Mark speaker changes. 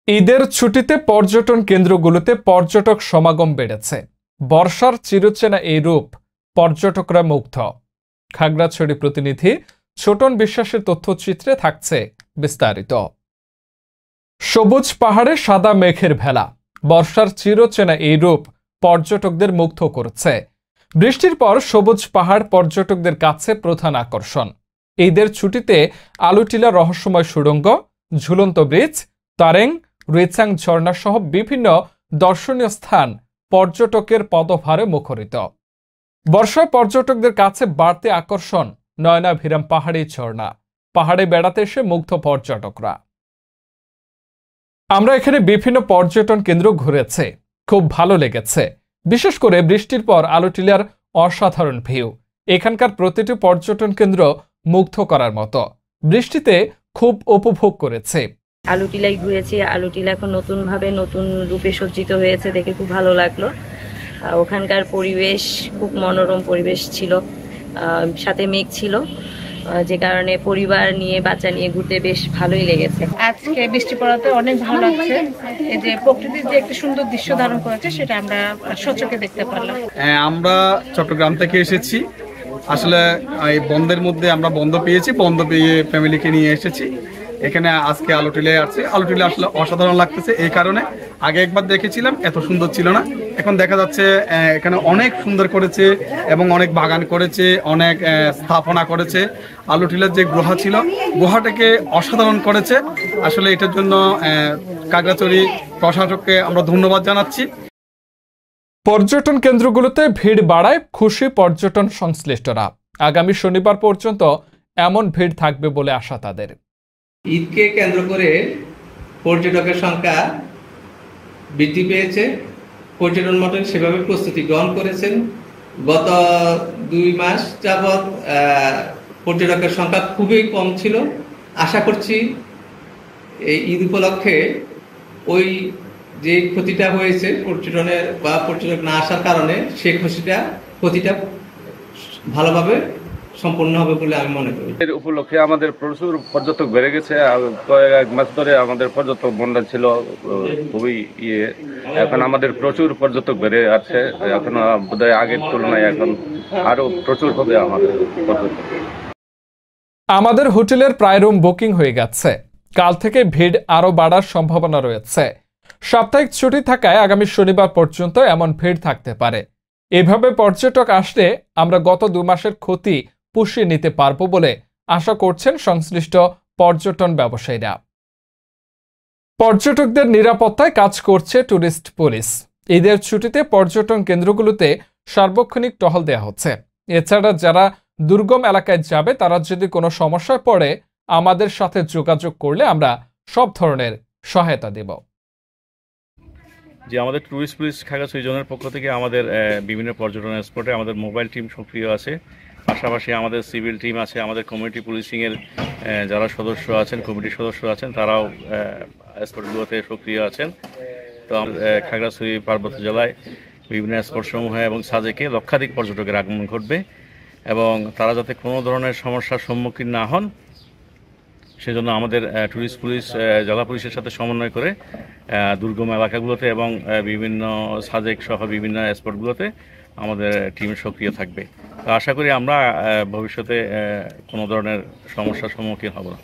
Speaker 1: ঈদের ছুটিতে পর্যটন কেন্দ্রগুলোতে পর্যটক সমাগম বেড়েছে। বর্ষার চিরচেনা এই রূপ পর্যটকরা মুগ্ধ। খাগড়াছড়ি প্রতিনিধি ছোটন বিশ্বাসের তথ্যচিত্রে থাকছে বিস্তারিত। সবুজ পাহাড়ে সাদা মেঘের ভেলা, বর্ষার চিরচেনা এই রূপ পর্যটকদের মুগ্ধ করেছে। বৃষ্টির পর সবুজ পাহাড় পর্যটকদের কাছে প্রধান আকর্ষণ। ঈদের ছুটিতে আলুটিলা রহস্যময় সুড়ঙ্গ, ঝুলন্ত ব্রিজ, তারেং, রিচাং ঝর্ণা সহ বিভিন্ন দর্শনীয় স্থান পর্যটকের পদভারে মুখরিত। বর্ষায় পর্যটকদের কাছে বাড়তি আকর্ষণ নয়নাভিরাম পাহাড়ি ঝর্ণা। পাহাড়ে বেড়াতে এসে মুগ্ধ পর্যটকরা। আমরা এখানে বিভিন্ন পর্যটন কেন্দ্র ঘুরেছি, খুব ভালো লেগেছে। বিশেষ করে বৃষ্টির পর আলুটিলার অসাধারণ ভিউ। এখানকার প্রতিটি পর্যটন কেন্দ্র মুগ্ধ করার মতো। বৃষ্টিতে খুব উপভোগ করেছে।
Speaker 2: আলুটিলায় ঘুরেছি। আলুটিলা এখন নতুন রূপে সজ্জিত হয়েছে, দেখে খুব ভালো লাগলো। ওখানকার পরিবেশ খুব মনোরম পরিবেশ ছিল, সাথে মেঘ ছিল, যে কারণে পরিবার নিয়ে বাচ্চা নিয়ে ঘুরতে বেশ ভালোই লেগেছে।
Speaker 3: আজকে বৃষ্টি পড়াতে অনেক ভালো লাগছে। এই যে প্রকৃতির যে একটা সুন্দর দৃশ্য ধারণ করেছে সেটা আমরা সচক্ষে দেখতে পারলাম।
Speaker 4: আমরা চট্টগ্রাম থেকে এসেছি। আসলে এই বন্ধের মধ্যে আমরা বন্ধ পেয়েছি, বন্ধ পেয়ে ফ্যামিলিকে নিয়ে এসেছি এখানে। আজকে আলুটিলায় আছে। আলুটিলা আসলে অসাধারণ লাগতেছে। এই কারণে আগে একবার দেখেছিলাম, এত সুন্দর ছিল না। এখন দেখা যাচ্ছে এখানে অনেক সুন্দর করেছে এবং অনেক বাগান করেছে, অনেক স্থাপনা করেছে। আলুটিলার যে গুহা ছিল, গুহাটাকে অসাধারণ করেছে। আসলে এটার জন্য খাগড়াছড়ি প্রশাসককে আমরা ধন্যবাদ জানাচ্ছি।
Speaker 1: পর্যটন কেন্দ্রগুলোতে ভিড় বাড়ায় খুশি পর্যটন সংশ্লিষ্টরা। আগামী শনিবার পর্যন্ত এমন ভিড় থাকবে বলে আশা তাদের।
Speaker 5: ঈদকে কেন্দ্র করে পর্যটকের সংখ্যা বৃদ্ধি পেয়েছে। পর্যটন মন্ত্রী সেভাবে প্রস্তুতি গ্রহণ করেছেন। গত 2 মাস যাবৎ পর্যটকের সংখ্যা খুবই কম ছিল। আশা করছি এই ঈদ উপলক্ষে ওই যে ক্ষতিটা হয়েছে পর্যটনের বা পর্যটক না আসার কারণে, সেই ক্ষতিটা ভালোভাবে সম্পূর্ণ হবে বলে আমি মনে করি।
Speaker 6: এর উপলক্ষে আমাদের প্রচুর পর্যটক বেড়ে গেছে। কয়েক মাস ধরে আমাদের পর্যটক বন্ধ ছিল, খুবই এখন আমাদের প্রচুর পর্যটক বেড়ে আছে। এখন বোধহয় আগের তুলনায় এখন আরো প্রচুর হবে আমাদের পর্যটক।
Speaker 1: আমাদের হোটেলের প্রায় রুম বুকিং হয়ে গেছে। কাল থেকে ভিড় আরো বাড়ার সম্ভাবনা রয়েছে। সাপ্তাহিক ছুটি থাকায় আগামী শনিবার পর্যন্ত এমন ভিড় থাকতে পারে। এভাবে পর্যটক আসলে আমরা গত 2 মাসের ক্ষতি পুষিয়ে নিতে পারবো বলে আশা করছেন সংশ্লিষ্ট পর্যটন ব্যবসায়ীরা। পর্যটকদের নিরাপত্তায় কাজ করছে ট্যুরিস্ট পুলিশ। ঈদের ছুটিতে পর্যটন কেন্দ্রগুলোতে সার্বক্ষণিক টহল দেওয়া হচ্ছে। এছাড়া যারা দুর্গম এলাকায় যাবে তারা যদি কোনো সমস্যায় পড়ে আমাদের সাথে যোগাযোগ করলে আমরা সব ধরনের সহায়তা দেব।
Speaker 6: যে আমাদের ট্যুরিস্ট পুলিশ খাগড়াছড়ি জোনের পক্ষ থেকে আমাদের বিভিন্ন পর্যটন স্পটে আমাদের মোবাইল টিম সক্রিয় আছে। পাশাপাশি আমাদের সিভিল টিম আছে, আমাদের কমিউনিটি পুলিশিংয়ের যারা সদস্য আছেন, কমিটির সদস্য আছেন, তারাও স্পটগুলোতে সক্রিয় আছেন। তো খাগড়াছড়ি পার্বত্য জেলায় বিভিন্ন স্পটসমূহে এবং সাজেকে লক্ষাধিক পর্যটকের আগমন ঘটবে এবং তারা যাতে কোনো ধরনের সমস্যার সম্মুখীন না হন সেজন্য আমাদের ট্যুরিস্ট পুলিশ জেলা পুলিশের সাথে সমন্বয় করে দুর্গম এলাকাগুলোতে এবং বিভিন্ন সাজেক সহ বিভিন্ন স্পটগুলোতে আমাদের টিম সক্রিয় থাকবে। তো আশা করি আমরা ভবিষ্যতে কোনো ধরনের সমস্যার সম্মুখীন হব না।